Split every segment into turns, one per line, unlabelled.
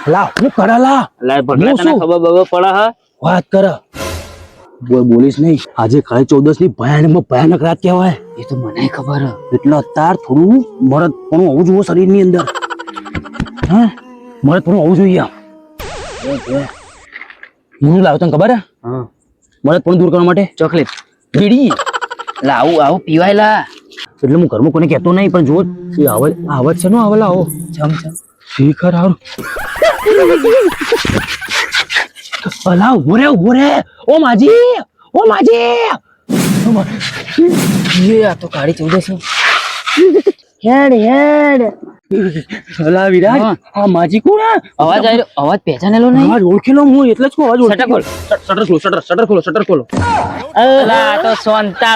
લા હું કરા લા
ભગલા તને ખબર બબર પડે હ
વાત કર બોલીશ નહીં આજે કાલે 14 ની ભયાનક રાત કહેવાય
એ તો મને ખબર હ
એટલે અત્યાર થોડું મરદ પણ હોવું જોઈએ શરીર ની અંદર હા મરદ પણ હોવું જોઈએ હું લાવ તને ખબર હે
હા
મરદ પણ દૂર કરવા માટે
ચોકલેટ
બીડી
આવું પીવાયલા
એટલે હું ઘરમાં કોને કહેતો નહીં પણ જો આવત છે નો આવેલા આવો
જમ
શીખર આવ અલા ઉભો રે ઓ માજી
આ તો કાળી 14
હેડ
અલા વિરાજ આ માજી કોણ
અવાજ પહેચાનેલો નહીં
અવાજ ઓળખેલો હું એટલે જ અવાજ
શટર ખોલો શટર ખોલો અલા તો સોનતા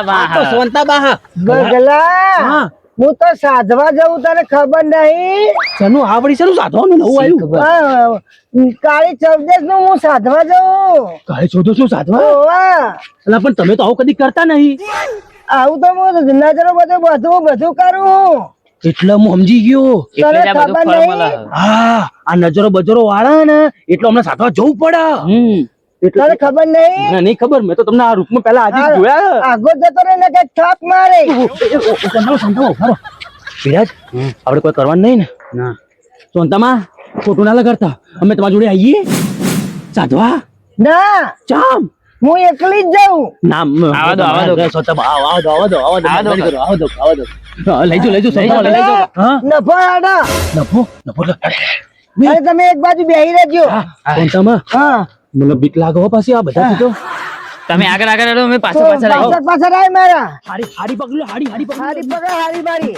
બા
બગલા હું તો સાધવા જવું તને ખબર નહીં
સનું આ વળી સનું સાધવાનું નવું આવ્યું
કાળી 14 નું હું સાધવા જવું
કાલે 14 શું સાધવા
ઓવા
અલા પણ તમે તો આવું કદી કરતા નહીં
આવું તો હું નજરો બધું કરું
એટલે હું સમજી ગયો
એટલે જ આ બધું
ખબર
ફળ
નહીં?
મળે
હા આ નજરો બજરો વાળા ને એટલે અમને સાધવા જવું પડે
તને ખબર નહીં
ના નહીં ખબર મેં તો તમને આ રૂપમાં પહેલા આજે જ જોયા
આગો જતો રે ને કઈ થાપ મારે
વિરાજ આપણે કોઈ કરવાનું નહીં ને
ના
સોનતામાં ખોટું ના લગાડતા અમે તમારી જોડે આવીએ સાધવા
ના
ચામ
હું એકલી જ જાઉં
નામ
આવા દો.
સોનતામાં આવા દો લઈ જો સોનતામાં લઈ જાઓ હા
નફો આડા
નફો
અરે તમે એક બાજુ બેહી રહેજો
સોનતામાં
હા
મને બીક લાગે હો પાછી આ બધા તો
તમે આગળ રહો અમે
તો
પાછળ આવો
પાછળ આય મારા
હાડી પકડો હાડી પકડો
હારી પકડ હારી મારી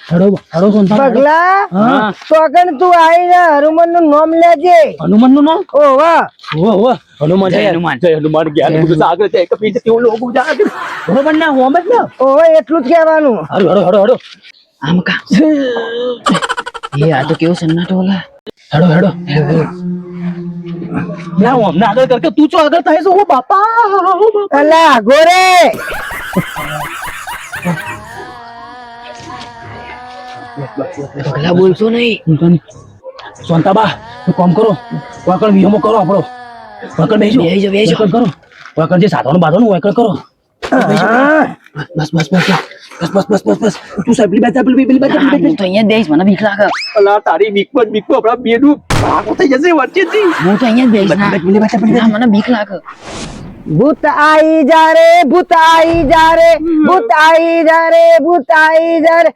હડો સોનતા
પગલા
હા
તો આગળ તું આવીને હનુમાન નું નામ લેજે
હનુમાન નું નામ
ઓ વાહ
હનુમાન
જય હનુમાન.
જય હનુમાન જ્ઞાન બધું આગળ જાય કે પીછે કેવું લોકો જાય બરોબર ના હોમ જ ના
ઓ એટલું જ કહેવાનું
હડો
આમ કા એ આ તો કેવો સન્નાટો ઓલા
હેડો ના હું અમને આગળ કરકે તું ચો આગળ થાય છો ઓ બાપા
અલા ગોરે
પગલા બોલશો નહીં
સોનતાબા તું કામ કરો વાકણ વિહમો કરો આપણો વાકણ બેસજો કરો વાકણ જે સાધવાનું બાંધવાનું વાકણ કરો બસ તું સાહેબ પેલી બાજુ
હું તો અહીંયા જ બેહીશ મને બીક લાગે
અલા તારી બીક આપણા બેનું ભાગો થઈ જશે વચ્ચેથી
હું તો અહીંયા જ બેહીશ ના મને બીક લાગે
ભૂત આઈ જા રે ભૂત આઈ જા રે ભૂત આઈ જા રે ભૂત આઈ જા રે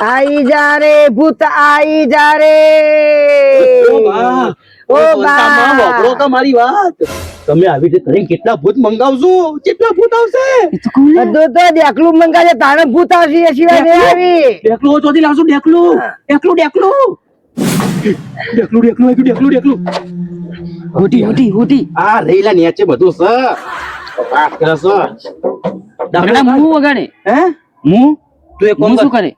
આઈ જા રે ભૂત આઈ જા રે ઓ બા
તમારી વાત તમે આવી રીતે કરીને કેટલા ભૂત મંગાવશો કેટલા ભૂત આવશે
બધું તો દેખલું મંગાજે તારે ભૂત આવશે એ સિવાય નહીં આવી
ડેકલું ચોથી લાવશો ડેકલું હોટી આ રેલા નેચે બધું છે વાત કરે છે
પગલા હું વગાડે
હે
હું
તું એક કોમ
શું
કર
કરે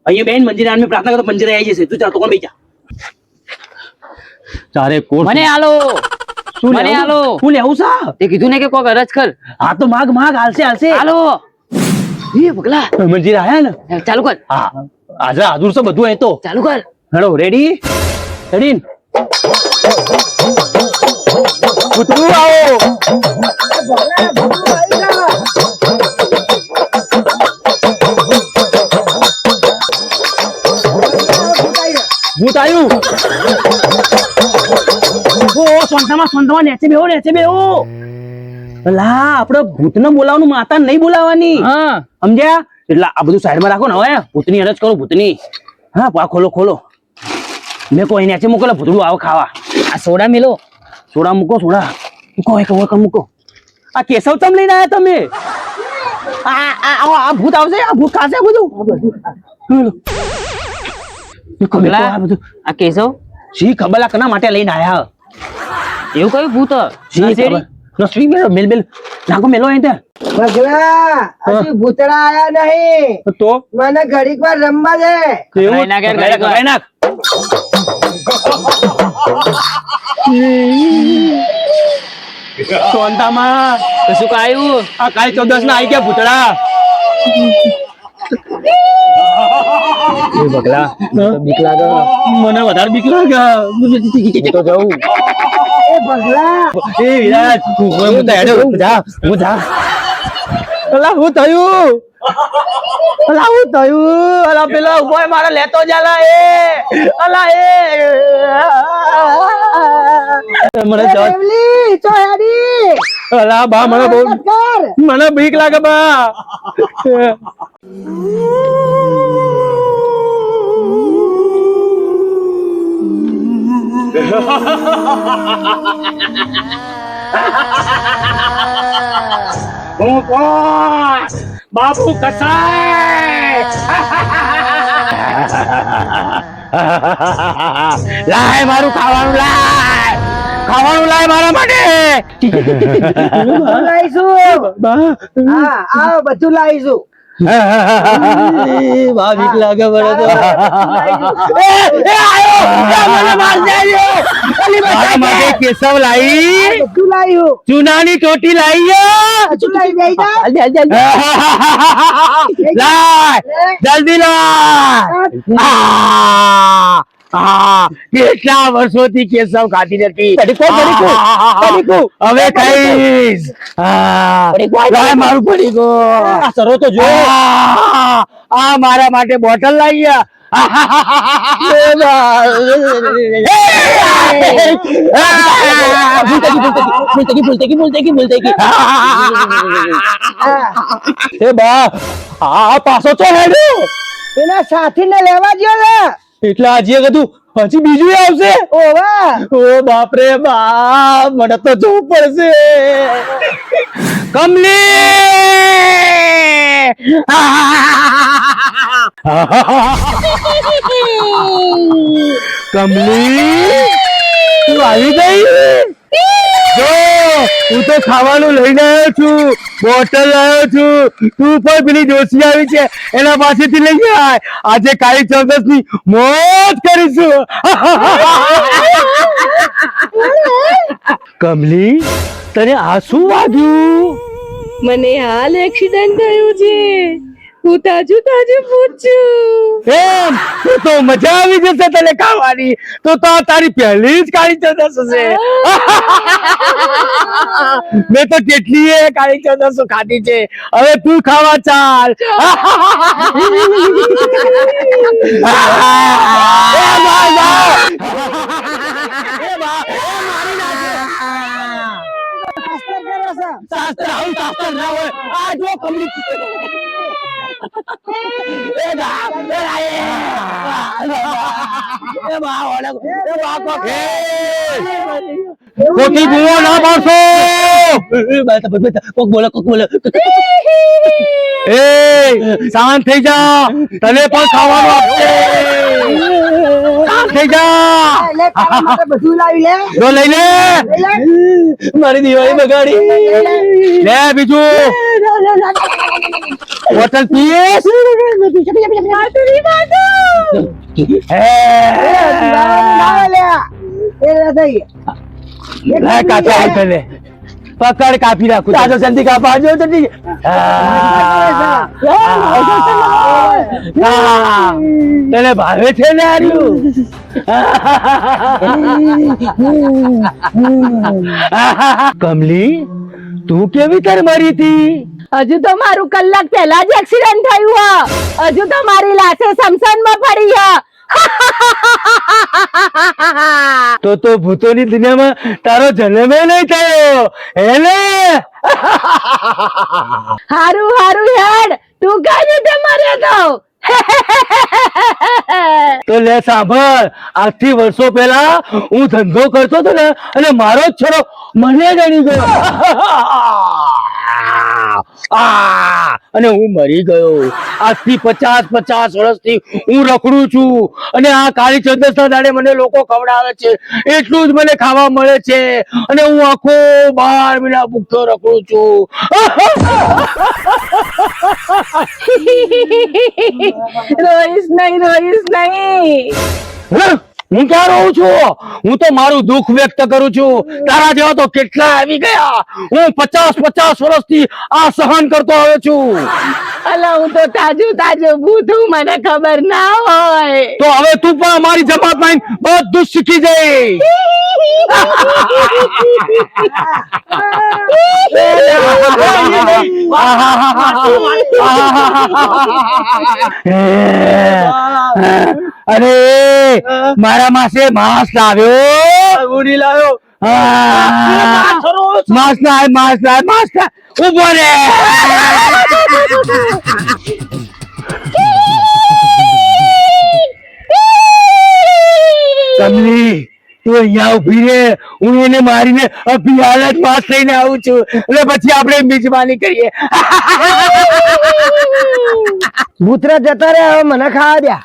અહીંયા બેન મંદિર આને પ્રાર્થના કરતો મંદિરે આવી જશે તું ચાલ તો કોણ બેજા ચારે કોણ
મને આલો
શું
મને
લેવું?
આલો
શું લેવું છે
તે કીધું ને કે કોક અરજ કર
હા તો માગ હાલશે
આલો એ પગલા
મંદિર આયા ને
ચાલુ કર
હા આજે આદુર છે બધું એ તો
ચાલુ કર
હેલો રેડી કૂતરું આવો ભૂત આવ્યું ઓ સોંતામાં નેચે બેહો લા આપણે ભૂતને બોલાવવાનું માતા નહીં બોલાવવાની
હા
સમજ્યા એટલે આ બધું સાઈડમાં રાખો ને હવે ભૂતની અરજ કરો ભૂતની હા પા ખોલો મેં કોઈ નેચે મોકલે ભૂતડું આવો ખાવા
આ સોડા મેલો
સોડા મૂકો મૂકો આ કેશવ ચમ લઈને આયા તમે આ ભૂત આવશે આ ભૂત ખાશે આ બધું
પગલા આ કેશવ
શી ખબર આ કના માટે લઈને આયા
એવું કયું ભૂત
શી ખબર નસરી મેલ નાખો મેલો અહીં ત્યાં
પગલા હજી ભૂતડા આયા નહીં
તો
મને ઘડીક વાર રમવા દે
એવું
નાખ.
કરાઈ નાખ સોનતામાં
કશું કાયું
આ કાલ 14 ના આવી ગયા ભૂતડા બગલા બીક લાગે મને વધારે બીક લાગે હું તો જાઉં
એ બગલા
એ વિરાજ હું તો હેડો હું જા અલા હું થયું અલા પેલા ઉભો મારે લેતો જાલા અલા મને
એ દેવલી ચો હેડી
અલા બા મને બહુ
કર
મને બીક લાગે બા હું કોણ બાપુ કસાય લાય મારું ખાવાનું લાય મારા માટે
લાઈશું હા આવ બધું લાઈશું
બા બીક લાગે મને તો મારા માટે કેસવ લાઈ
બધું લાયું
ચૂનાની ટોટી લાઈ
બધું લાઈ જાય
લાય જલ્દી લાય કેટલા વર્ષોથી કેસવ ખાતી નથી હવે ખાઈશ લાય મારું પડી ગો સરો તો જો આ મારા માટે બોટલ લાવી એ બા આ પાછો તો હેડ્યો
એના સાથીને લેવા ગયો ને
એટલે આજે કીધું હજી બીજું આવશે
ઓવા
ઓ બાપ રે બાપ મને તો જોવું પડશે કમલી તું આવી ગઈ જો હું તો ખાવાનું લઈને આવ્યો છું બોટલ લાવ્યો છું તું પણ પેલી ડોસી આવી છે એના પાસેથી લઈ આય આજે કાળી ચૌદસ ની મોજ કરીશું કમલી તને આ શું વાગ્યું
મને હાલ એક્સિડન્ટ થયું છે હું તાજું પૂછું
એમ તું તો મજા આવી જશે તને ખાવાની તો આ તારી પહેલી જ કાળી ચૌદસ હશે મેં તો કેટલી કાળી ચૌદસો ખાધી છે હવે તું ખાવા ચાલ ખોટી બુઓ ના પાડશો કોક બોલે એ શાંત થઈ જા તને પણ ખાવાનું આપશે શાંત થઈ જા
લે તારા માટે બધું લાવી લે
જો લઈ લે મારી દિવાળી બગાડી લે બીજું બોટલ પીએસ પકડ કાપી રાખું ચાલો જલ્દી કાપાજો તને ભાવે છે ને આર્યું કમલી તું કેવી તર મરી હતી
હજુ તો મારું કલાક પહેલા જ એક્સિડન્ટ થયું હજુ તો મારી લાશે શમશાનમાં પડી
તો ભૂતોની દુનિયામાં તારો જન્મ નહીં થયો એને
હારું હેડ તું કઈ રીતે મર્યો
તો લે સાંભળ આજથી વર્ષો પહેલા હું ધંધો કરતો હતો ને અને મારો જ છોરો મને ગણી ગયો અને હું મરી ગયો આજથી 50 વર્ષથી હું રખડું છું અને આ કાળી ચૌદસ ના દાડે મને લોકો ખવડાવે છે એટલું જ મને ખાવા મળે છે અને હું આખો 12 મહિના ભૂખ્યો રખડું છું
રોઈશ નહીં
હું ક્યાં રહું છું? હું તો મારું દુઃખ વ્યક્ત કરું છું. તારા જેવા તો કેટલા આવી ગયા. હું 50 વર્ષથી આ સહન કરતો આવ્યો છું.
અલા હું તો તાજું ભૂત હું, મને ખબર ના હોય.
તો હવે તું પણ અમારી જમાતમાં આવીને બધું શીખી જઈ. અરે મારા માસે માંસ લાવ્યો. માંસ લાય. ઉભો રે. કમલી તું અહીંયા ઉભી રે, હું એને મારીને અભી હાલત માંસ લઈને આવું છું, એટલે પછી આપણે મિજબાની કરીએ.
ભૂતરા જતા રે, હવે મને ખાવા દ્યા.